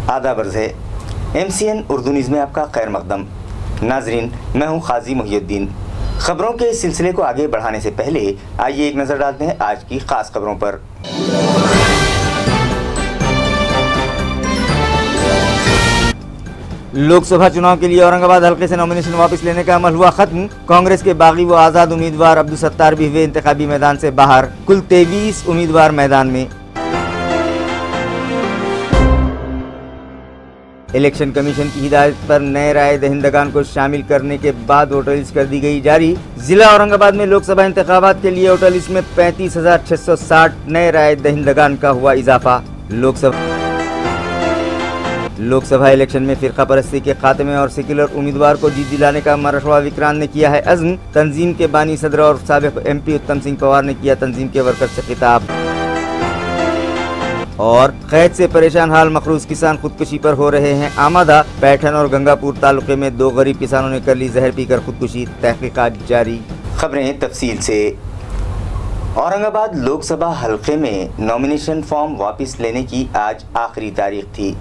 आदाब अर्ज़ है। MCN उर्दू न्यूज़ में आपका खैर मकदम। नाजरीन, मैं हूं खाजी मुहियुद्दीन। खबरों के सिलसिले को आगे बढ़ाने से पहले आइए एक नज़र डालते हैं आज की खास खबरों पर। लोकसभा चुनाव के लिए औरंगाबाद हल्के से नॉमिनेशन वापस लेने का अमल हुआ खत्म। कांग्रेस के बागी व आज़ाद उम्मीदवार अब्दुल सत्तार भी हुए इंतखाबी मैदान से बाहर। कुल 23 उम्मीदवार मैदान में। इलेक्शन कमीशन की हिदायत पर नए राय दहिंदगान को शामिल करने के बाद वोटर लिस्ट कर दी गई जारी। जिला औरंगाबाद में लोकसभा इंतखाबात के लिए वोटर लिस्ट में 35,660 नए राय दहिंदगान का हुआ इजाफा। लोकसभा इलेक्शन में फिरका परस्ती के खात्मे और सेक्युलर उम्मीदवार को जीत दिलाने का मराठवाड़ा विक्रांत ने किया है अज़्म। तंजीम के बानी सदर और साबिक MP उत्तम सिंह पवार ने किया तंजीम के वर्कर से खिताब। और कैद से परेशान हाल मखरूज किसान खुदकुशी पर हो रहे हैं आमादा। पैठन और गंगापुर तालुके में 2 गरीब किसानों ने कर ली जहर पीकर खुदकुशी। तहकीकात जारी। खबरें तफसील से। औरंगाबाद लोकसभा हल्के में नॉमिनेशन फॉर्म वापस लेने की आज आखिरी तारीख थी,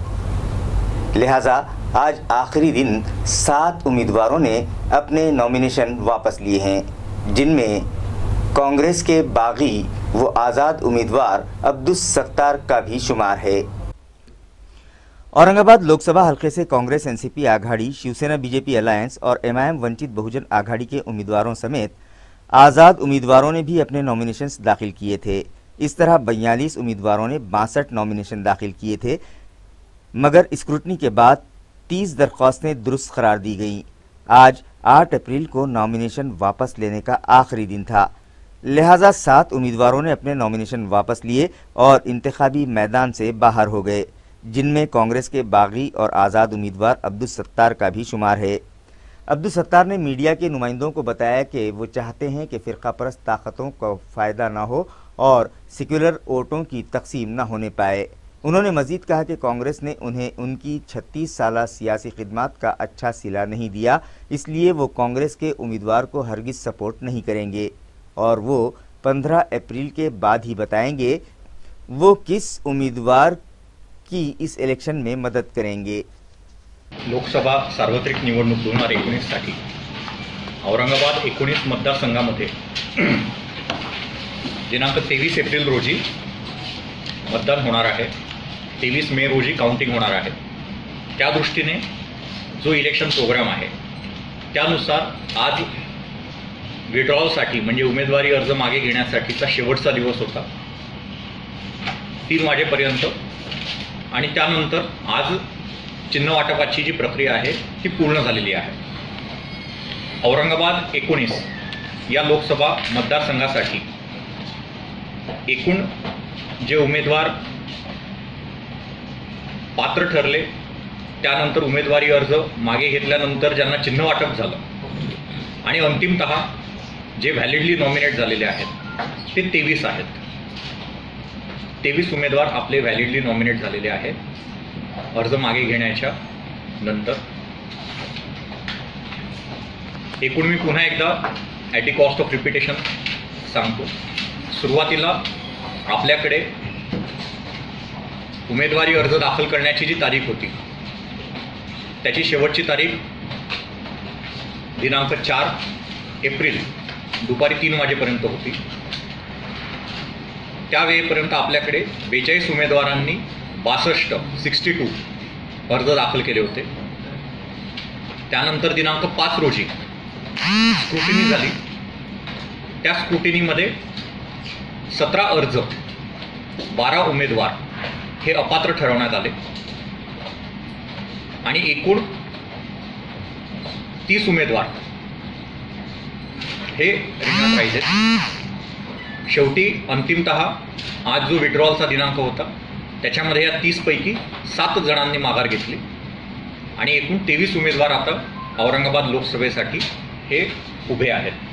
लिहाजा आज आखिरी दिन 7 उम्मीदवारों ने अपने नॉमिनेशन वापस लिए हैं, जिनमें कांग्रेस के बागी वो आज़ाद उम्मीदवार अब्दुल सत्तार का भी शुमार है। औरंगाबाद लोकसभा हल्के से Congress NCP Aghadi, Shiv Sena BJP alliance और MIM वंचित बहुजन आघाड़ी के उम्मीदवारों समेत आज़ाद उम्मीदवारों ने भी अपने नॉमिनेशंस दाखिल किए थे। इस तरह 42 उम्मीदवारों ने 62 नॉमिनेशन दाखिल किए थे, मगर स्क्रूटनी के बाद 30 दरख्वास्तें दुरुस्त करार दी गईं। आज 8 अप्रैल को नॉमिनेशन वापस लेने का आखिरी दिन था, लिहाजा 7 उम्मीदवारों ने अपने नॉमिनेशन वापस लिए और इंतखाबी मैदान से बाहर हो गए, जिनमें कांग्रेस के बागी और आज़ाद उम्मीदवार अब्दुल सत्तार का भी शुमार है। अब्दुल सत्तार ने मीडिया के नुमाइंदों को बताया कि वो चाहते हैं कि फ़िरका परस्त ताकतों का फ़ायदा न हो और सेक्युलर वोटों की तकसीम न होने पाए। उन्होंने मजीद कहा कि कांग्रेस ने उन्हें उनकी 36 साला सियासी खिदमत का अच्छा सिला नहीं दिया, इसलिए वो कांग्रेस के उम्मीदवार को हरगिज़ सपोर्ट नहीं करेंगे और वो 15 अप्रैल के बाद ही बताएंगे वो किस उम्मीदवार की इस इलेक्शन में मदद करेंगे। लोकसभा सार्वत्रिक निवडणूक 2019 साठी औरंगाबाद 19 मतदारसंघामध्ये दिनांक 23 एप्रिल रोजी मतदान होणार आहे। 23 मे रोजी काउंटिंग होणार आहे। त्या दृष्टीने जो इलेक्शन प्रोग्राम आहे त्यानुसार आज विड्रॉलसाठी म्हणजे उमेदवारी अर्ज मागे घेण्यासाठीचा शेवटचा दिवस होता 3 वाजेपर्यंत आणि त्यानंतर आज चिन्ह वाटपाची जी प्रक्रिया आहे ती पूर्ण झालेली आहे। औरंगाबाद 19 या लोकसभा मतदारसंघासाठी एकूण जे उमेदवार पात्र ठरले त्यानंतर उमेदवारी अर्ज मागे घेतल्यानंतर ज्यांना चिन्ह वाटप झालं आणि अंतिमतः जे व्हॅलिडली नॉमिनेट झालेले आहेत ते 23 आहेत। 23 उमेदवार आपले व्हॅलिडली नॉमिनेट झालेले आहेत अर्ज मागे घेण्याच्या नंतर। एकूण मी पुन्हा एकदा at the cost of repetition सांगतो, सुरुवातीला आपल्याकडे उमेदवारी अर्ज दाखल करण्याची जी तारीख होती त्याची शेवटची तारीख दिनांक 4 एप्रिल दुपारी 3 वाजेपर्यंत होती। त्यावेळेपर्यंत आपल्याकडे 42 उमेदवारांनी 62 अर्ज दाखल केले होते। त्यानंतर दिनांक 5 रोजी स्क्रुटिनी झाली। त्या स्क्रुटिनीमध्ये 17 अर्ज 12 उमेदवार हे अपात्र ठरवण्यात आले आणि एकूण 30 उमेदवार हे रिंगणात राहिले। शेवटी अंतिमतः आज जो विड्रॉलचा दिनांक होता त्याच्यामध्ये या 30 पैकी 7 जणांनी माघार घेतली आणि एकूण 23 उमेदवार आता औरंगाबाद लोकसभेसाठी हे उभे आहेत।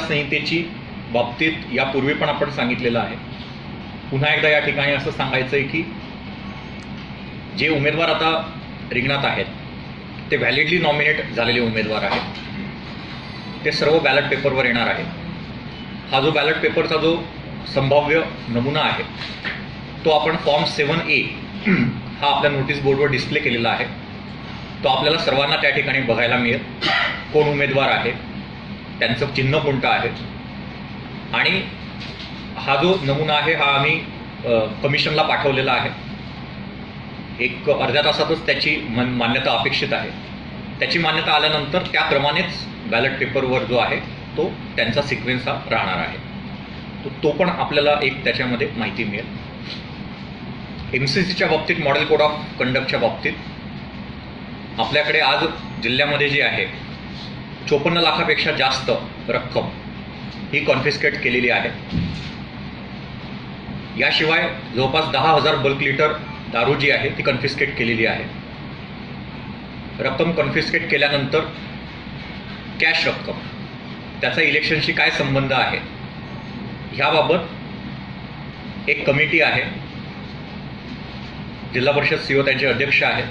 संहितेची बाबतीत यापूर्वी पण आपण सांगितलेलं आहे। पुन्हा एकदा या ठिकाणी असं सांगायचं आहे की जे उमेदवार आता रिंगणात आहेत ते व्हॅलिडली नॉमिनेट झालेले उमेदवार आहेत। ते सर्व बॅलेट पेपरवर येणार आहेत हा जो बॅलेट पेपरचा जो संभाव्य नमुना आहे तो आपण फॉर्म 7A हा आपल्या नोटीस बोर्डवर डिस्प्ले केलेला आहे. तो आपल्याला सर्वांना त्या ठिकाणी बघायला मिळेल. कोण उमेदवार आहे, त्यांचं चिन्ह कोणतं आहे, आणि हा जो नमुना आहे हा आम्ही कमिशनला पाठवलेला आहे. एक अर्ध्या तासातच त्याची मान्यता अपेक्षित आहे. त्याची मान्यता आल्यानंतर त्याप्रमाणेच बॅलेट पेपरवर जो आहे तो त्यांचा सिक्वेन्स हा राहणार आहे. तो पण आपल्याला एक त्याच्यामध्ये माहिती मिळेल. MCCच्या बाबतीत, मॉडेल कोड ऑफ कंडक्टच्या बाबतीत आपल्याकडे आज जिल्ह्यामध्ये जे आहे 54 लाखापेक्षा जास्त रक्कम ही कॉन्फिस्केट केलेली आहे. याशिवाय जवळपास 10,000 बल्क लिटर दारू जी आहे ती कन्फिस्केट केलेली आहे. रक्कम कन्फिस्केट केल्यानंतर कॅश रक्कम त्याचा इलेक्शनशी काय संबंध आहे ह्याबाबत एक कमिटी आहे. जिल्हा परिषद CO त्यांचे अध्यक्ष आहेत.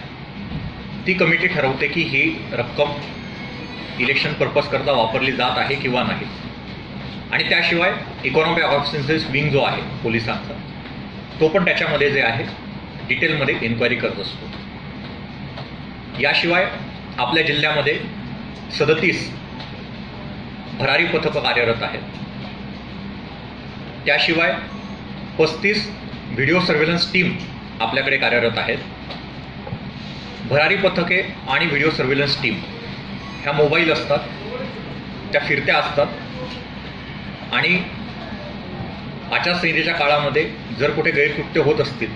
ती कमिटी ठरवते की ही रक्कम इलेक्शन पर्पज करता वापरली जात आहे किंवा नाही. आणि त्याशिवाय इकॉनॉमिक ऑफिसर्स विंग जो आहे पोलिसांचा तो पण त्याच्यामध्ये जे आहे डिटेलमध्ये इन्क्वायरी करत असतो. याशिवाय आपल्या जिल्ह्यामध्ये 37 भरारी पथकं कार्यरत आहेत. त्याशिवाय 35 व्हिडिओ सर्व्हेलन्स टीम आपल्याकडे कार्यरत आहेत. भरारी पथके आणि व्हिडिओ सर्व्हेलन्स टीम ह्या मोबाईल असतात, त्या फिरत्या असतात आणि आचारसंहितेच्या काळामध्ये जर कुठे गैरकृत्य होत असतील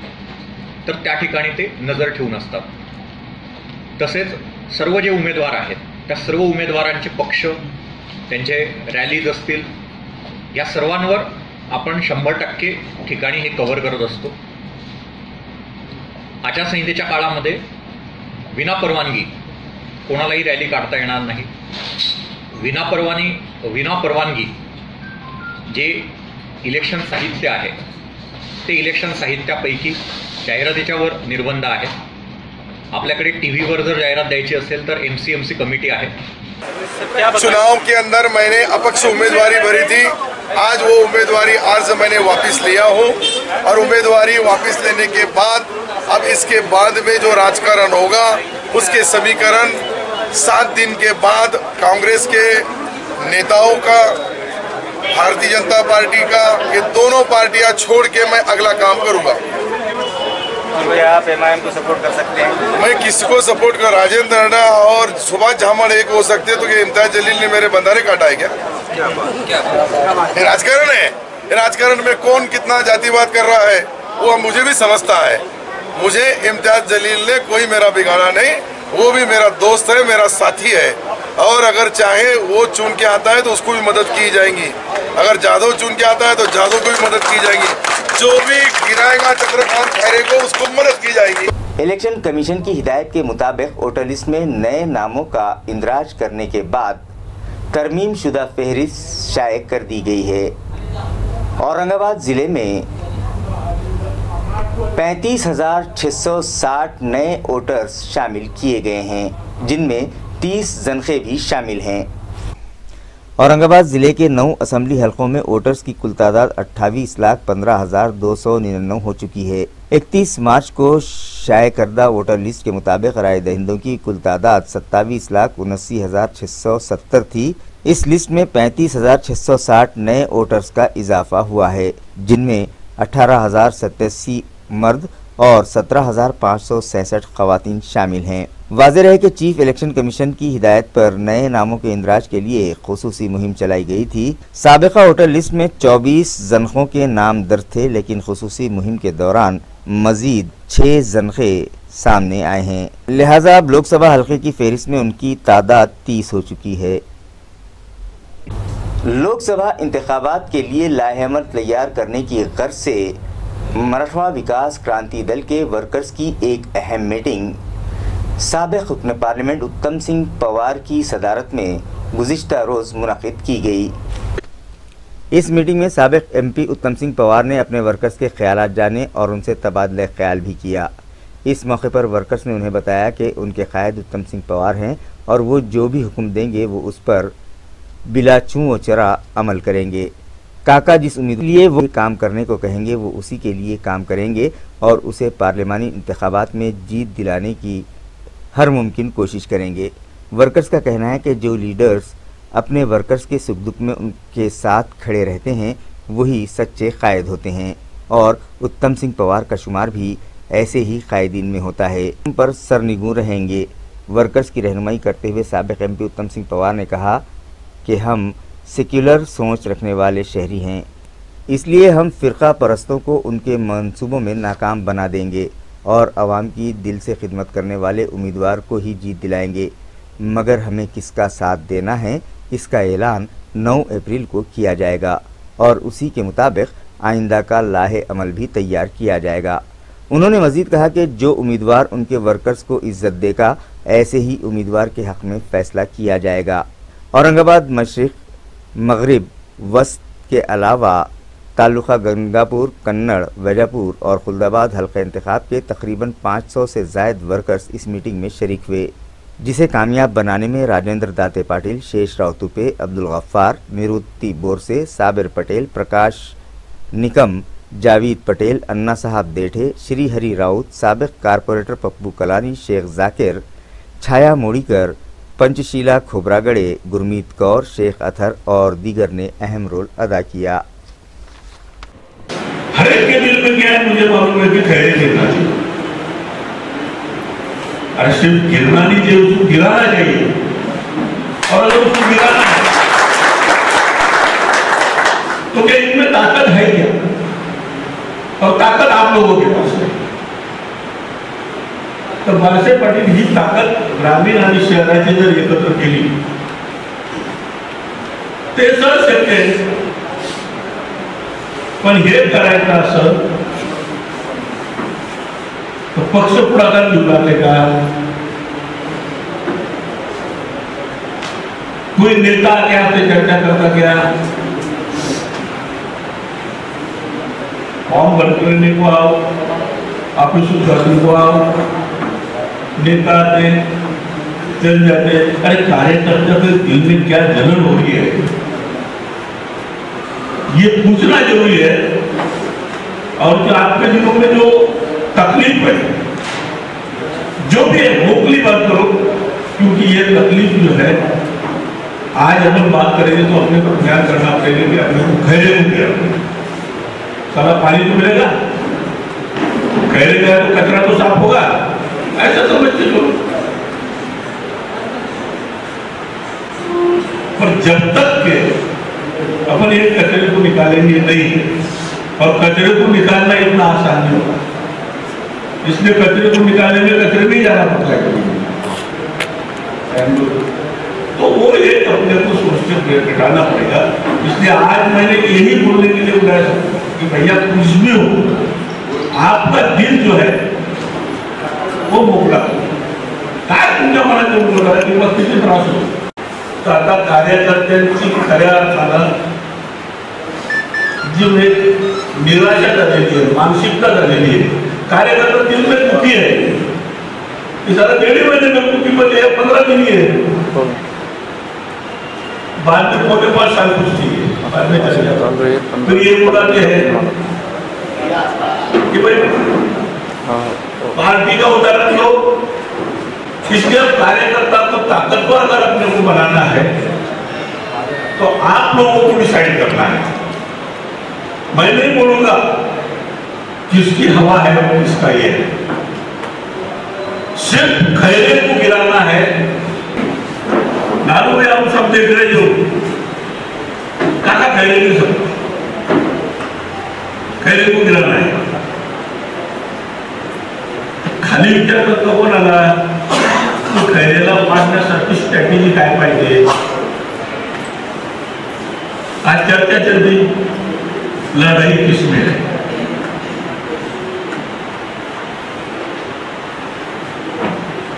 तर त्या ठिकाणी ते नजर ठेवून असतात. तसेच सर्व जे उमेदवार आहेत त्या सर्व उमेदवारांचे पक्ष, त्यांचे रॅलीज असतील, या सर्वांवर आपण 100% ठिकाणी हे कव्हर करत असतो. आचारसंहितेच्या काळामध्ये विनापरवानगी कोणालाही रॅली काढता येणार नाही. विनापरवानगी जे इलेक्शन साहित्य आहे ते इलेक्शन साहित्यापैकी जाहिरातीच्यावर निर्बंध आहे. आपल्याकडे टीव्हीवर जर जाहिरात द्यायची असेल तर MCMC कमिटी आहे. चुनाव के अंदर मैंने अपक्ष उम्मीदवारी भरी थी. आज वो उम्मीदवारी अर्ज मैंने वापस लिया हूँ और उम्मीदवारी वापस लेने के बाद अब इसके बाद में जो राजकारण होगा उसके समीकरण 7 दिन के बाद कांग्रेस के नेताओं का, भारतीय जनता पार्टी का, ये दोनों पार्टियां छोड़ के मैं अगला काम करूंगा. आप MIM को सपोर्ट कर सकते हैं? मैं किसको सपोर्ट कर, राजेंद्र राणा और सुभाष झामड़ एक हो सकते हैं तो क्या इम्तियाज जलील ने मेरे बंधारे काटा है क्या? ये राजकारण है. राजकारण में कौन कितना जातिवाद कर रहा है वो मुझे भी समझता है. मुझे इम्तियाज जलील ने कोई मेरा बिगाड़ा नहीं. वो भी मेरा दोस्त है, मेरा साथी है, और अगर चाहे वो चुन के आता है तो उसको भी मदद की जाएगी. अगर जादव चुन के आता है तो जादव को भी मदद की जाएगी. जो भी गिराएगा चंद्रकांत खैरे को उसको मदद की जाएगी. इलेक्शन कमीशन की हिदायत के मुताबिक वोटर लिस्ट में नए नामों का इंदराज करने के बाद तरमीम शुदा फहरिस्त शाये कर दी गई है. औरंगाबाद जिले में 35,660 नए वोटर्स शामिल किए गए हैं, जिनमें 30 जनखे भी शामिल हैं. औरंगाबाद जिले के 9 असेंबली हलकों में वोटर्स की कुल तादाद 28,15,299 हो चुकी है. 31 मार्च को शाये करदा वोटर लिस्ट के मुताबिक राय दहिंदों की कुल तादाद 27,79,670 थी. इस लिस्ट में 35,660 नए वोटर्स का इजाफा हुआ है, जिनमें 18,087 मर्द और 17,567 खवातीन शामिल हैं. वाज़ेह रहे कि चीफ इलेक्शन कमीशन की हिदायत पर नए नामों के इंदराज के लिए खुसूसी मुहिम चलाई गई थी. साबिका वोटर लिस्ट में 24 जनखों के नाम दर्ज थे, लेकिन खुसूसी मुहिम के दौरान मजीद 6 जनखे सामने आए हैं. लिहाजा अब लोकसभा हल्के की फहरिस्त में उनकी तादाद 30 हो चुकी है. लोकसभा इंतखाबात के लिए लाहेअमल तैयार करने की गर्ज से मराठवाड़ा विकास क्रांति दल के वर्कर्स की एक अहम मीटिंग साबिक़ रुकन पार्लियामेंट उत्तम सिंह पवार की सदारत में गुज़िश्ता रोज़ मुनक़िद की गई. इस मीटिंग में साबिक़ MP उत्तम सिंह पवार ने अपने वर्कर्स के ख्यालात जाने और उनसे तबादला ख्याल भी किया. इस मौके पर वर्कर्स ने उन्हें बताया कि उनके कायद उत्तम सिंह पवार हैं और वो जो भी हुक्म देंगे वो उस पर बिला चूं व चरा अमल करेंगे. काका जिस उम्मीद लिए वो काम करने को कहेंगे वो उसी के लिए काम करेंगे और उसे पार्लिमानी इंतखाबात में जीत दिलाने की हर मुमकिन कोशिश करेंगे। वर्कर्स का कहना है कि जो लीडर्स अपने वर्कर्स के सुख दुख में उनके साथ खड़े रहते हैं वही सच्चे कायद होते हैं और उत्तम सिंह पवार का शुमार भी ऐसे ही कायदीन में होता है। उन पर सरनिगू रहेंगे। वर्कर्स की रहनुमाई करते हुए साबिक एमपी उत्तम सिंह पवार ने कहा कि हम सेक्युलर सोच रखने वाले शहरी हैं, इसलिए हम फ़िरका परस्तों को उनके मंसूबों में नाकाम बना देंगे और आवाम की दिल से खिदमत करने वाले उम्मीदवार को ही जीत दिलाएंगे। मगर हमें किसका साथ देना है इसका ऐलान 9 अप्रैल को किया जाएगा और उसी के मुताबिक आइंदा का लाहे अमल भी तैयार किया जाएगा। उन्होंने मजीद कहा कि जो उम्मीदवार उनके वर्कर्स को इज्जत देगा ऐसे ही उम्मीदवार के हक़ में फ़ैसला किया जाएगा। औरंगाबाद मशरिक़, मगरिब, वस्त के अलावा तालुका गंगापुर, कन्नड़, वैजापुर और खुलदाबाद हल्का इंतखाब के तकरीबन 500 से ज़ायद वर्कर्स इस मीटिंग में शरीक हुए, जिसे कामयाब बनाने में राजेंद्र दाते पाटिल, शेष राव तुपे, अब्दुल गफ्फार, निरुत्ती बोरसे, साबिर पटेल, प्रकाश निकम, जावेद पटेल, अन्ना साहब देठे, श्री हरी राउत, साबिक कारपोरेटर पप्पू कलानी, शेख जाकिर, छाया मोड़ीकर, पंचशीला खोबरागड़े, गुरमीत कौर, शेख अथर और दीगर ने अहम रोल अदा किया। हर एक के दिल में क्या है मुझे मालूम है कि खैर गिरना चाहिए, अरे सिर्फ गिरना नहीं चाहिए, उसको गिराना चाहिए। और अगर उसको गिराना है तो क्या इनमें ताकत है क्या? और ताकत आप लोगों के पास है। तर बाळासाहेब पाटील ही ताकद ग्रामीण आणि शहराची जर एकत्र केली ते सहज शक्य आहे। पण हे करायचं असं तो पक्ष पुढाकार घेऊ लागले का? कोई नेता क्या आपसे चर्चा करता क्या? फॉर्म भरने को आओ, ऑफिस उद्घाटन को आओ, नेता आते चल जाते। अरे कार्यकर्ता के दिल में क्या जलन हो रही है ये पूछना जरूरी है। और जो आपके दिलों में जो तकलीफ है जो भी है वोकली बात करो, क्योंकि ये तकलीफ जो है आज हम बात करेंगे तो अपने को ध्यान करना पड़ेगा कि अपने को खैरे हो गया। सारा पानी तो मिलेगा, खैरे गया तो कचरा तो साफ होगा, ऐसा समझते लोग। पर जब तक के अपन एक कचरे को निकालेंगे नहीं, और कचरे को निकालना इतना आसान नहीं होगा, इसलिए कचरे को निकालने में कचरे में ही जाना पड़ता है। तो वो एक अपने को सोच के बिठाना पड़ेगा। इसलिए आज मैंने यही बोलने के लिए बुलाया कि भैया कुछ भी हो, आपका दिल जो है वो मोकळा काय तुमच्या मनात येऊन बोला किंवा किती त्रास होतो। तर आता कार्यकर्त्यांची खऱ्या अर्थानं जी एक निराशा झालेली आहे, मानसिकता झालेली आहे। कार्यकर्ता दिल में दुखी है कि सारा 1.5 महीने में कुछ कीमत है, 15 दिन ही है, बाद में 4.5 साल कुछ चाहिए, बाद में चले जाता। फिर ये बोलाते हैं कि भाई पार्टी का उदाहरण लो। इसलिए कार्यकर्ता को ताकतवर अगर अपने को बनाना है तो आप लोगों को डिसाइड करना है। मैं नहीं बोलूंगा किसकी हवा है और किसका ये है, सिर्फ खैरे को गिराना है। नारू में आप सब देख रहे हो कहा खैरे के सब खैरे को गिराना है। खाली विचार करता कोण आला तो खैरेला पाडण्यासाठी स्ट्रॅटेजी काय पाहिजे। आज चर्चा चलती लढाई किसमें है।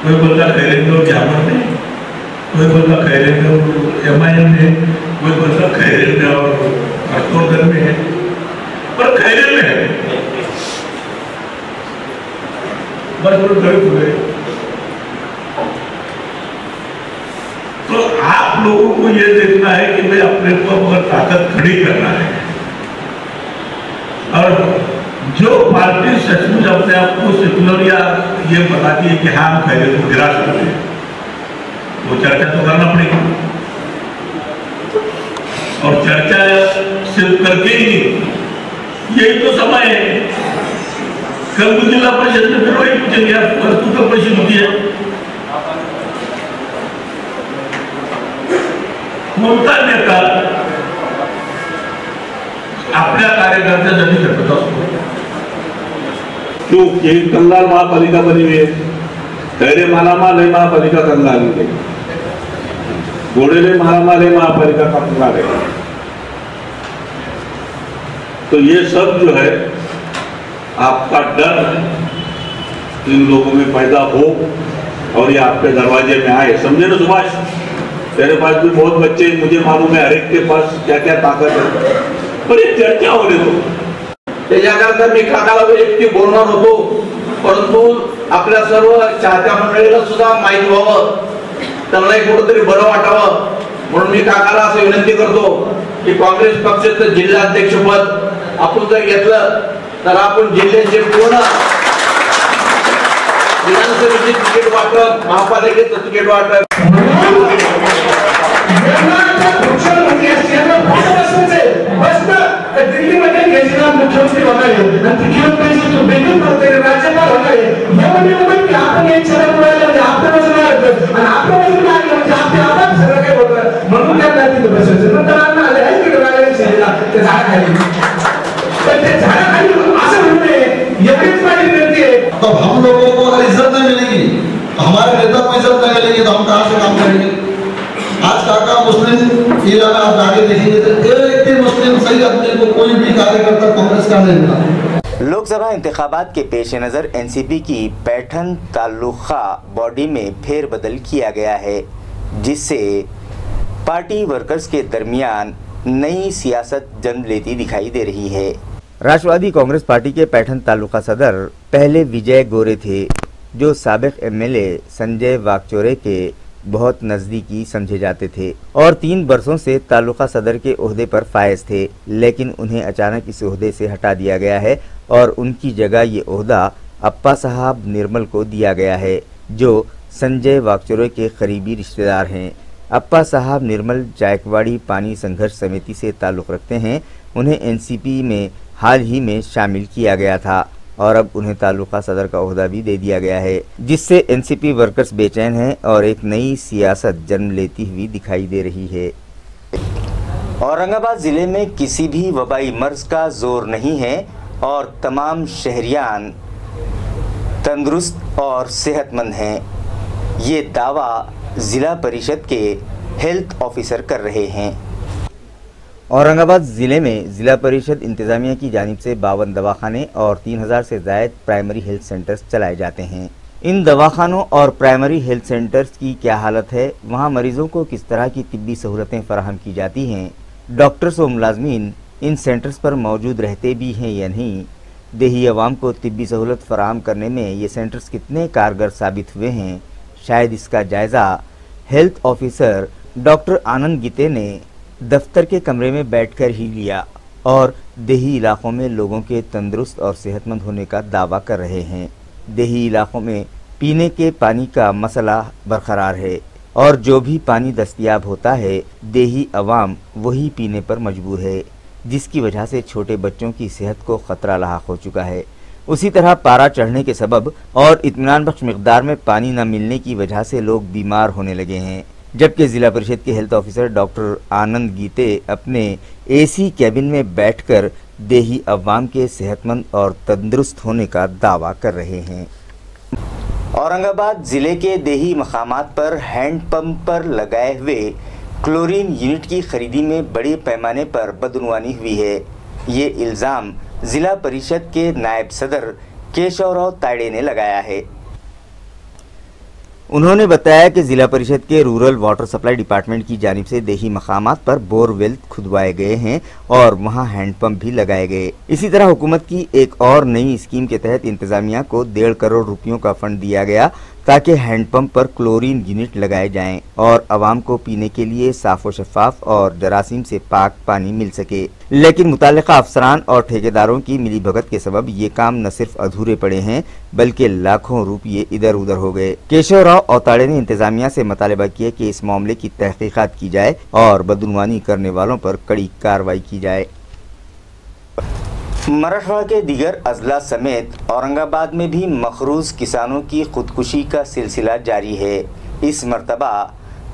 कोई बोलता खैरे में और झामर में, कोई बोलता खैरे में और MIM में, कोई बोलता खैरे में और हर्षवर्धन में है, पर खैरे में है बस वो गलत हुए। तो आप लोगों को ये देखना है कि भाई अपने को अगर ताकत खड़ी करना है और जो पार्टी सचमुच अपने आप को सेक्युलर या ये बताती है कि हाँ हम खैरियत को गिरा सकते हैं, वो चर्चा तो करना पड़ेगी। और चर्चा सिर्फ करके ही यही तो समय है। कल को जिला परिषद में फिर वही पूछेंगे तू कब परिषद होती है, कोणता नेता आपल्या कार्यकर्त्यासाठी झटत असतो। तो एक कंगाल महापालिका बनी हुई है, खैरे मालामाल है महापालिका कंगाल है, घोड़ेले मालामाल है महापालिका कंगाल है। तो ये सब जो है आपका डर इन लोगों में पैदा हो और ये आपके दरवाजे में आए। समझे ना सुभाष, तेरे पास भी बहुत बच्चे, मुझे मालूम है हर एक के पास क्या क्या ताकत है, पर ये चर्चा होने दो। त्याच्याकरता मी काकाला वैयक्तिक बोलणार होतो, परंतु आपल्या सर्व चाहत्या मंडळीला सुद्धा माहिती व्हावं, त्यांनाही कुठेतरी बरं वाटावं, म्हणून मी काकाला असं विनंती करतो की काँग्रेस पक्षाचं जिल्हाध्यक्षपद आपण जर घेतलं तर आपण जिल्ह्याचे पूर्ण विधानसभेचे तिकीट वाटप, महापालिकेचं तिकीट वाटप दिल्लीमध्ये केजरीवाल मुख्यमंत्री होणार आहे आणि मुख्यमंत्र्यांची तो बेगम करते राज्यपाल होणार आहे, की आपण एक शरद मिळालं आपल्या वजन आणि आपल्या वजन लागलं म्हणजे आपल्या आवाज सगळं काय होतं, म्हणून त्यांना तिथे बसायचं। नंतर आम्ही आले आहे तिकडे राहिलेल्या शहराला त्या झाडाखाली, पण ते झाडाखाली असं म्हणू नये, एवढीच माझी विनंती आहे। तो हम लोगों को अगर इज्जत नहीं मिलेगी तो हमारे नेता को इज्जत नहीं मिलेगी तो हम कहाँ से काम करेंगे। आज काका मुस्लिम एरिया में आप आगे देखेंगे तो एक भी मुस्लिम सही आदमी को कोई भी कार्यकर्ता कांग्रेस का नहीं मिला। लोकसभा इंतखाबात के पेश नज़र एनसीपी की पैठन तालुका बॉडी में फेरबदल किया गया है, जिससे पार्टी वर्कर्स के दरमियान नई सियासत जन्म लेती दिखाई दे रही है। राष्ट्रवादी कांग्रेस पार्टी के पैठन तालुका सदर पहले विजय गोरे थे, जो साबिक एमएलए संजय वाकचौरे के बहुत नज़दीकी समझे जाते थे और 3 वर्षों से तालुका सदर के ओहदे पर फायज थे, लेकिन उन्हें अचानक इस ओहदे से हटा दिया गया है और उनकी जगह ये ओहदा अप्पा साहब निर्मल को दिया गया है, जो संजय वाकचौरे के करीबी रिश्तेदार हैं। अप्पा साहब निर्मल जायकवाड़ी पानी संघर्ष समिति से ताल्लुक़ रखते हैं। उन्हें एनसीपी में हाल ही में शामिल किया गया था और अब उन्हें तालुका सदर का ओहदा भी दे दिया गया है, जिससे एनसीपी वर्कर्स बेचैन हैं और एक नई सियासत जन्म लेती हुई दिखाई दे रही है। औरंगाबाद जिले में किसी भी वबाई मर्ज का जोर नहीं है और तमाम शहरियान तंदुरुस्त और सेहतमंद हैं, ये दावा जिला परिषद के हेल्थ ऑफिसर कर रहे हैं। औरंगाबाद ज़िले में ज़िला परिषद इंतज़ामिया की जानिब से 52 दवाखाने और 3000 से ज़ायद प्राइमरी हेल्थ सेंटर्स चलाए जाते हैं। इन दवाखानों और प्राइमरी हेल्थ सेंटर्स की क्या हालत है, वहां मरीजों को किस तरह की तिब्बी सहूलतें फराहम की जाती हैं, डॉक्टर्स व मुलाजमीन इन सेंटर्स पर मौजूद रहते भी हैं या नहीं, देही अवाम को तिब्बी सहूलत फराहम करने में ये सेंटर्स कितने कारगर साबित हुए हैं, शायद इसका जायज़ा हेल्थ ऑफिसर डॉक्टर आनंद गीते ने दफ्तर के कमरे में बैठकर ही लिया और देही इलाकों में लोगों के तंदुरुस्त और सेहतमंद होने का दावा कर रहे हैं। देही इलाकों में पीने के पानी का मसला बरकरार है और जो भी पानी दस्तयाब होता है देही अवाम वही पीने पर मजबूर है, जिसकी वजह से छोटे बच्चों की सेहत को खतरा लाहक हो चुका है। उसी तरह पारा चढ़ने के सबब और इत्मीनान बख्श मिकदार में पानी न मिलने की वजह से लोग बीमार होने लगे हैं, जबकि जिला परिषद के हेल्थ ऑफिसर डॉक्टर आनंद गीते अपने एसी कैबिन में बैठकर देही अवाम के सेहतमंद और तंदुरुस्त होने का दावा कर रहे हैं। औरंगाबाद जिले के देही मकामात पर हैंडपंप पर लगाए हुए क्लोरीन यूनिट की खरीदी में बड़े पैमाने पर बदनुवानी हुई है। ये इल्ज़ाम जिला परिषद के नायब सदर केशवराव तायडे ने लगाया है। उन्होंने बताया कि जिला परिषद के रूरल वाटर सप्लाई डिपार्टमेंट की जानिब से देही मकामात पर बोरवेल खुदवाए गए हैं और वहां हैंडपंप भी लगाए गए। इसी तरह हुकूमत की एक और नई स्कीम के तहत इंतजामिया को 1.5 करोड़ रुपयों का फंड दिया गया, ताकि हैंडपंप पर क्लोरीन यूनिट लगाए जाएं और आवाम को पीने के लिए साफ व शफाफ और जरासीम से पाक पानी मिल सके। लेकिन मुताल्लिका अफसरान और ठेकेदारों की मिलीभगत के सबब ये काम न सिर्फ अधूरे पड़े हैं बल्कि लाखों रुपये इधर उधर हो गए। केशव राव औताड़े ने इंतजामिया से मुतालबा किया कि इस मामले की तहकीकात की जाए और बदनुमानी करने वालों पर कड़ी कार्रवाई की जाए। मराठवाड़ा के दीगर अजला समेत औरंगाबाद में भी मखरूज किसानों की खुदकुशी का सिलसिला जारी है। इस मरतबा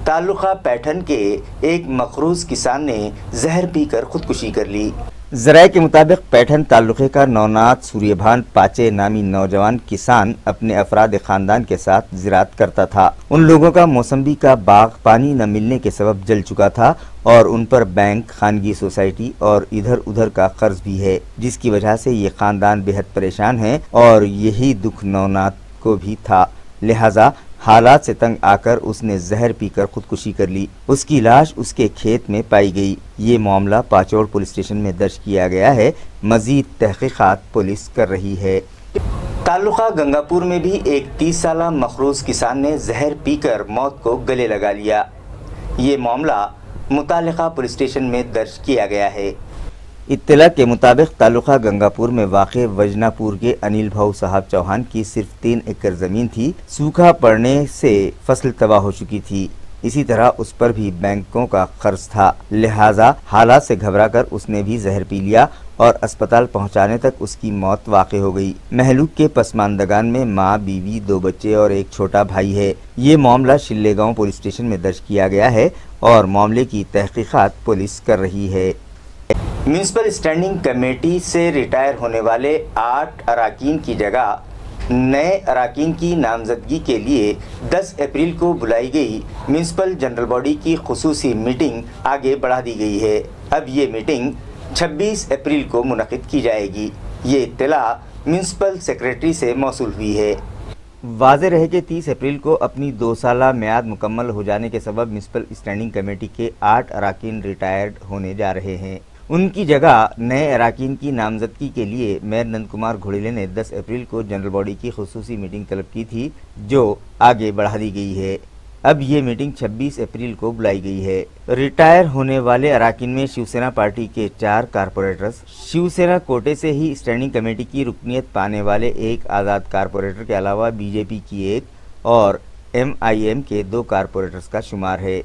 तालुका पैठन के एक मखरूज किसान ने जहर पीकर खुदकुशी कर ली। जराये के मुताबिक पैठन तालुके का नौनाथ सूर्यभान पाचे नामी नौजवान किसान अपने अफराद खानदान के साथ ज़राअत करता था। उन लोगों का मौसम्बी का बाग पानी न मिलने के सबब जल चुका था और उन पर बैंक, खानगी सोसाइटी और इधर उधर का कर्ज भी है, जिसकी वजह से ये खानदान बेहद परेशान है और यही दुख नौनाथ को भी था। लिहाजा हालात से तंग आकर उसने जहर पीकर खुदकुशी कर ली। उसकी लाश उसके खेत में पाई गई। ये मामला पाचौड़ पुलिस स्टेशन में दर्ज किया गया है। मजीद तहकीकात पुलिस कर रही है। तालुका गंगापुर में भी एक 30 साला मखरूज किसान ने जहर पीकर मौत को गले लगा लिया। ये मामला मुतालिका पुलिस स्टेशन में दर्ज किया गया है। इत्तला के मुताबिक तालुका गंगापुर में वाक़े वजनापुर के अनिल भाऊ साहब चौहान की सिर्फ 3 एकड़ ज़मीन थी। सूखा पड़ने से फसल तबाह हो चुकी थी। इसी तरह उस पर भी बैंकों का कर्ज था। लिहाजा हालात से घबराकर उसने भी जहर पी लिया और अस्पताल पहुंचाने तक उसकी मौत वाक़ हो गई। महलूक के पसमानदगान में माँ, बीवी, 2 बच्चे और एक छोटा भाई है। ये मामला शिल्लेगांव पुलिस स्टेशन में दर्ज किया गया है और मामले की तहकीकात पुलिस कर रही है। म्यूनिसिपल स्टैंडिंग कमेटी से रिटायर होने वाले 8 अराकीन की जगह नए अराकीन की नामजदगी के लिए 10 अप्रैल को बुलाई गई म्यूनिसिपल जनरल बॉडी की खुसूसी मीटिंग आगे बढ़ा दी गई है। अब ये मीटिंग 26 अप्रैल को मुनक़िद की जाएगी। ये इत्तला म्यूनिसिपल सेक्रेटरी से मौसूल हुई है। वाज़ेह रहे कि 30 अप्रैल को अपनी 2 साला म्याद मुकम्मल हो जाने के सबब म्यूनिसिपल स्टैंडिंग कमेटी के 8 अराकीन रिटायर्ड होने जा रहे हैं। उनकी जगह नए अराकीन की नामजदगी के लिए मेयर नंद कुमार घोड़ेले ने 10 अप्रैल को जनरल बॉडी की खुसूसी मीटिंग तलब की थी, जो आगे बढ़ा दी गई है। अब ये मीटिंग 26 अप्रैल को बुलाई गई है। रिटायर होने वाले अराकीन में शिवसेना पार्टी के 4 कारपोरेटर्स, शिवसेना कोटे से ही स्टैंडिंग कमेटी की रुकनीत पाने वाले 1 आज़ाद कारपोरेटर के अलावा बीजेपी की 1 और MIM के 2 कारपोरेटर्स का शुमार है।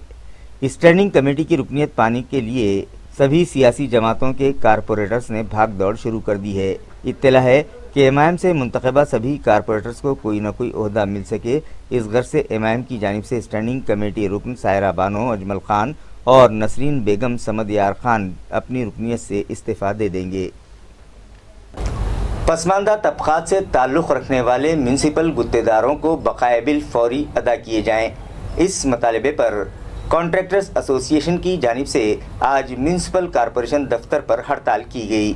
स्टैंडिंग कमेटी की रुकनीत पाने के लिए सभी सियासी जमातों के कारपोरेटर्स ने भाग दौड़ शुरू कर दी है। इत्तला है कि MIM से मुंतखबा सभी कारपोरेटर्स को कोई न कोई ओहदा मिल सके। इस गर्ज से MIM की जानिब से स्टैंडिंग कमेटी रुकन सायरा बानो, अजमल खान और नसरीन बेगम समद यार खान अपनी रुकनीत से इस्तीफा दे देंगे। पसमानदा तबकात से ताल्लुक़ रखने वाले म्यूनिसिपल गुत्तेदारों को बकाया बिल फौरी अदा किए जाएँ। इस मुतालबे पर कॉन्ट्रैक्टर्स एसोसिएशन की जानिब से आज म्यूनिसिपल कॉरपोरेशन दफ्तर पर हड़ताल की गई।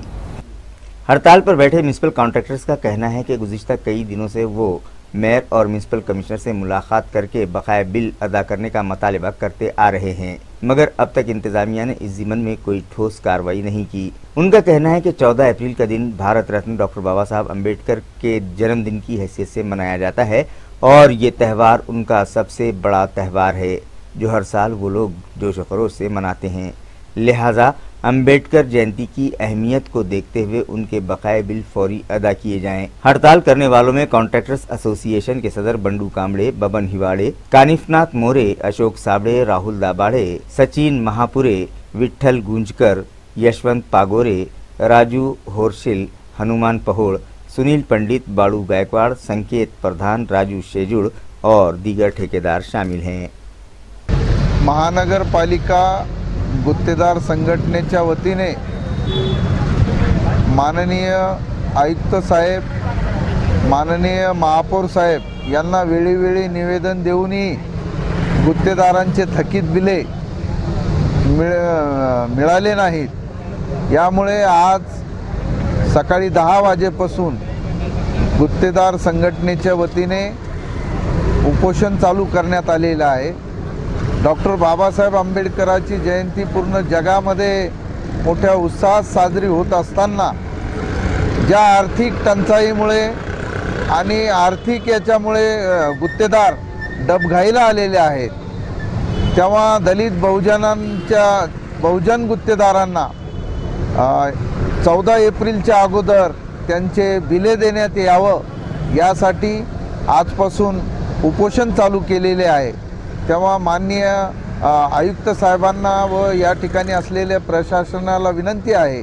हड़ताल पर बैठे म्यूनिसिपल कॉन्ट्रैक्टर्स का कहना है कि गुज़िश्ता कई दिनों से वो मेयर और म्यूनिसिपल कमिश्नर से मुलाकात करके बकाया बिल अदा करने का मुतालबा करते आ रहे हैं, मगर अब तक इंतजामिया ने इस ज़िम्मन में कोई ठोस कार्रवाई नहीं की। उनका कहना है कि 14 अप्रैल का दिन भारत रत्न डॉक्टर बाबा साहब अम्बेडकर के जन्मदिन की हैसियत से मनाया जाता है और ये त्यौहार उनका सबसे बड़ा त्यौहार है जो हर साल वो लोग जोश खरोश से मनाते हैं। लिहाजा अम्बेडकर जयंती की अहमियत को देखते हुए उनके बकाया बिल फौरी अदा किए जाएं। हड़ताल करने वालों में कॉन्ट्रैक्टर्स एसोसिएशन के सदर बंडू कामड़े, बबन हिवाड़े, कानिफनाथ मोरे, अशोक साबड़े, राहुल दाबाड़े, सचिन महापुरे, विट्ठल गुंजकर, यशवंत पागोरे, राजू होरशिल, हनुमान पहोड़, सुनील पंडित, बाड़ू गायकवाड़, संकेत प्रधान, राजू शेजुड़ और दीगर ठेकेदार शामिल हैं। महानगरपालिका गुत्तेदार संघटनेच्या वतीने माननीय आयुक्त साहेब, माननीय महापौर साहेब यांना वेळोवेळी निवेदन देऊनही गुत्तेदारांचे थकीत बिले मिळाले नाहीत। यामुळे आज सकाळी 10 वाजेपासून गुत्तेदार संघटनेच्या वतीने उपोषण चालू करण्यात आलेलं आहे। डॉक्टर बाबासाहेब आंबेडकरांची जयंती पूर्ण जगामध्ये मोठ्या उत्साहात साजरी होत असताना ज्या आर्थिक टंचाईमुळे आणि आर्थिक याच्यामुळे गुत्तेदार डबघाईला आलेले आहेत, तेव्हा दलित बहुजन गुत्तेदारांना 14 एप्रिलच्या अगोदर त्यांचे बिले देण्यात यावं यासाठी आजपासून उपोषण चालू केलेले आहे। तेव्हा माननीय आयुक्त साहेबांना व या ठिकाणी असलेल्या प्रशासनाला विनंती आहे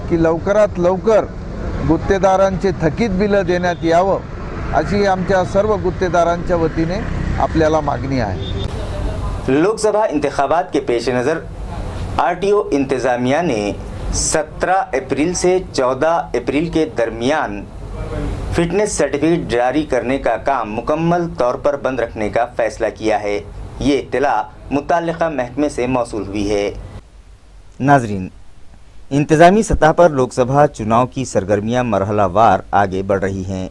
की लवकरात लवकर गुत्तेदारांचे थकीत बिलं देण्यात यावं अशी आमच्या सर्व गुत्तेदारांच्या वतीने आपल्याला मागणी आहे। लोकसभा इंतखाबात के पेश नज़र आरटीओ इंतज़ामिया ने 17 अप्रैल से 14 अप्रैल के दरमियान फिटनेस सर्टिफिकेट जारी करने का काम मुकम्मल तौर पर बंद रखने का फैसला किया है। ये इत्तला मुताल्लिका महकमे से मौसूल हुई है। नाजरीन, इंतज़ामी सतह पर लोकसभा चुनाव की सरगर्मियाँ मरहलावार आगे बढ़ रही हैं।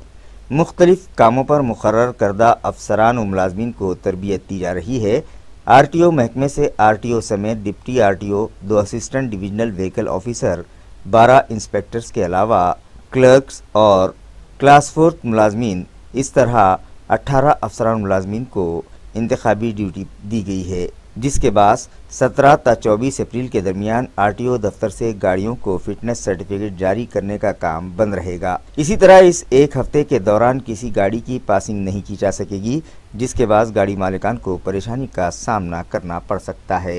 मुख्तलिफ कामों पर मुकर्रर करदा अफसरान व मुलाजमीन को तरबियत दी जा रही है। आरटीओ महकमे से आरटीओ समेत deputy RTO, 2 assistant divisional vehicle officer, 12 inspectors के अलावा क्लर्क्स और क्लास 4 मुलाजमीन, इस तरह 18 अफसरान मुलाजमीन को इंतखाबी ड्यूटी दी गई है, जिसके बाद 17 ता 24 अप्रैल के दरमियान आरटीओ दफ्तर से गाड़ियों को फिटनेस सर्टिफिकेट जारी करने का काम बंद रहेगा। इसी तरह इस एक हफ्ते के दौरान किसी गाड़ी की पासिंग नहीं की जा सकेगी, जिसके बाद गाड़ी मालिकान को परेशानी का सामना करना पड़ सकता है।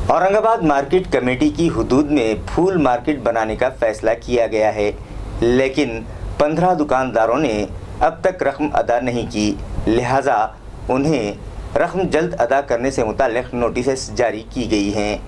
औरंगाबाद मार्केट कमेटी की हुदूद में फूल मार्केट बनाने का फैसला किया गया है, लेकिन 15 दुकानदारों ने अब तक रकम अदा नहीं की, लिहाजा उन्हें रकम जल्द अदा करने से मुताल्लिक नोटिस जारी की गई हैं।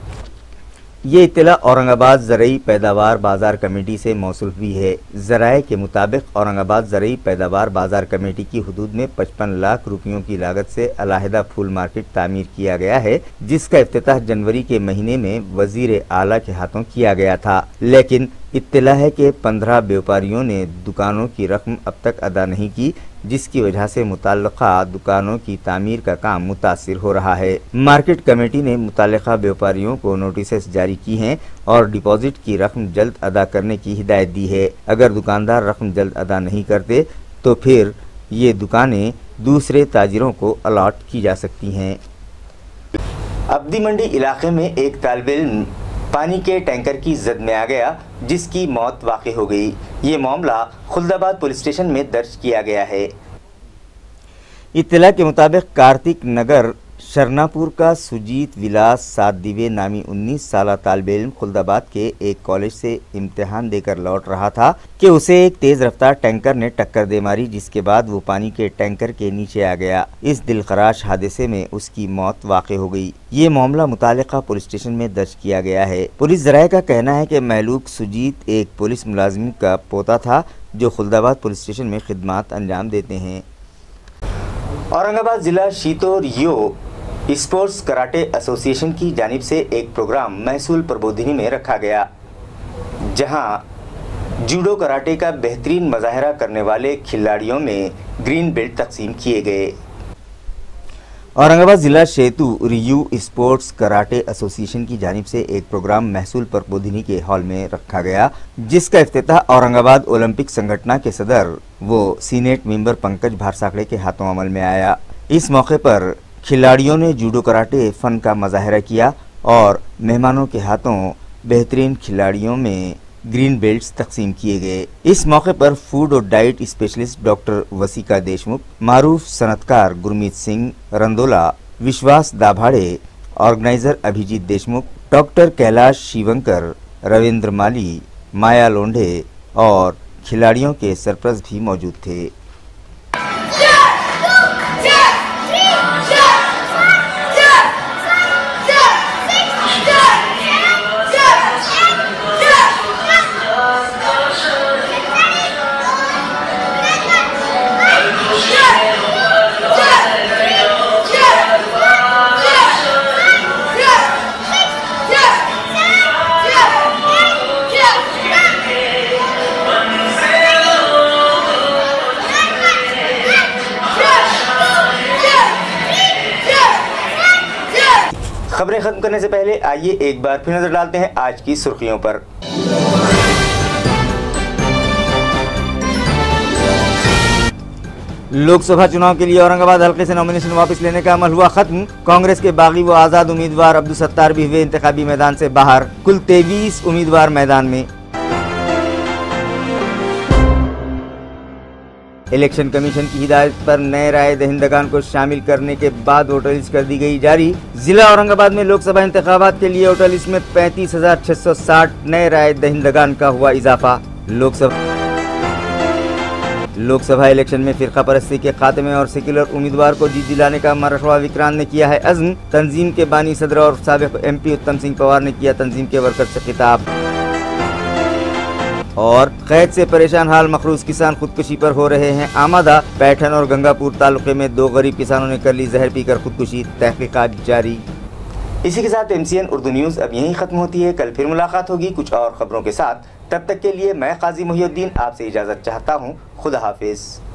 ये इत्तला औरंगाबाद ज़रई पैदावार बाज़ार कमेटी से मौसूल हुई है। ज़राए के मुताबिक औरंगाबाद ज़रई पैदावार बाज़ार कमेटी की हुदूद में 55 लाख रुपयों की लागत से अलहदा फूल मार्केट तामीर किया गया है, जिसका इफ्तिताह जनवरी के महीने में वज़ीर आला के हाथों किया गया था, लेकिन इत्तला है कि 15 व्यापारियों ने दुकानों की रकम अब तक अदा नहीं की, जिसकी वजह से मुताल्लिका दुकानों की तामीर का काम मुतासिर हो रहा है। मार्केट कमेटी ने मुताल्लिका व्यापारियों को नोटिस जारी की हैं और डिपॉजिट की रकम जल्द अदा करने की हिदायत दी है। अगर दुकानदार रकम जल्द अदा नहीं करते तो फिर ये दुकानें दूसरे ताजिरों को अलॉट की जा सकती हैं। अब्दी मंडी इलाके में एक तालिब इल्म पानी के टैंकर की जद में आ गया, जिसकी मौत वाक़ई हो गई। ये मामला खुल्दाबाद पुलिस स्टेशन में दर्ज किया गया है। इत्तला के मुताबिक कार्तिक नगर शरनापुर का सुजीत विलास सातदिवे नामी 19 साला तालिब इल्म खुल्दाबाद के एक कॉलेज से इम्तिहान देकर लौट रहा था कि उसे एक तेज़ रफ्तार टैंकर ने टक्कर दे मारी, जिसके बाद वो पानी के टैंकर के नीचे आ गया। इस दिलखराश हादसे में उसकी मौत वाक़ई हो गई। ये मामला मुतालिका पुलिस स्टेशन में दर्ज किया गया है। पुलिस ज़राए का कहना है कि महलूक सुजीत एक पुलिस मुलाजिम का पोता था, जो खुल्दाबाद पुलिस स्टेशन में खिदमात अंजाम देते हैं। औरंगाबाद ज़िला शीतोर यो स्पोर्ट्स कराटे एसोसिएशन की जानिब से एक प्रोग्राम महसूल प्रबोधिनी में रखा गया, जहां जूडो कराटे का बेहतरीन मज़ाहिरा करने वाले खिलाड़ियों में ग्रीन बेल्ट तकसीम किए गए। औरंगाबाद ज़िला शेतु रियू स्पोर्ट्स कराटे एसोसिएशन की जानिब से एक प्रोग्राम महसूल प्रबोधिनी के हॉल में रखा गया, जिसका इफ्तिताह औरंगाबाद ओलंपिक संगठन के सदर वो सीनेट मेंबर पंकज भारसाकड़े के हाथों अमल में आया। इस मौके पर खिलाड़ियों ने जूडो कराटे फ़न का मज़ाहिरा किया और मेहमानों के हाथों बेहतरीन खिलाड़ियों में ग्रीन बेल्ट्स तकसीम किए गए। इस मौके पर फूड और डाइट स्पेशलिस्ट डॉक्टर वसीका देशमुख, मारूफ सनतकार गुरमीत सिंह रंदोला, विश्वास दाभाड़े, ऑर्गेनाइजर अभिजीत देशमुख, डॉक्टर कैलाश शिवंकर, रविंद्र माली, माया लोंढे और खिलाड़ियों के सरपरस्त भी मौजूद थे। खबरें खत्म करने से पहले आइए एक बार फिर नजर डालते हैं आज की सुर्खियों पर। लोकसभा चुनाव के लिए औरंगाबाद हल्के से नॉमिनेशन वापस लेने का अमल हुआ खत्म। कांग्रेस के बागी व आजाद उम्मीदवार अब्दुल सत्तार भी हुए इंतखाबी मैदान से बाहर। कुल 23 उम्मीदवार मैदान में। इलेक्शन कमीशन की हिदायत पर नए राय दहिंदगान को शामिल करने के बाद वोटर लिस्ट कर दी गई जारी। जिला औरंगाबाद में लोकसभा इंतखाबात के लिए वोटर लिस्ट में 35,660 नए राय दहिंदगान का हुआ इजाफा। लोकसभा इलेक्शन में फिरका परस्ती के खात्मे और सेक्युलर उम्मीदवार को जीत दिलाने का मराठवाड़ा विक्रांत ने किया है अज़्म। तंजीम के बानी सदर और साबिक MP उत्तम सिंह पवार ने किया तंजीम के वर्कर से खिताब। और कैद से परेशान हाल मखरूज किसान खुदकुशी पर हो रहे हैं आमादा। पैठन और गंगापुर तालुके में 2 गरीब किसानों ने कर ली जहर पीकर खुदकुशी। तहकीकात जारी। इसी के साथ MCN उर्दू न्यूज़ अब यहीं खत्म होती है। कल फिर मुलाकात होगी कुछ और खबरों के साथ। तब तक के लिए मैं काजी मुहिउद्दीन आपसे इजाज़त चाहता हूँ। खुदा हाफिज।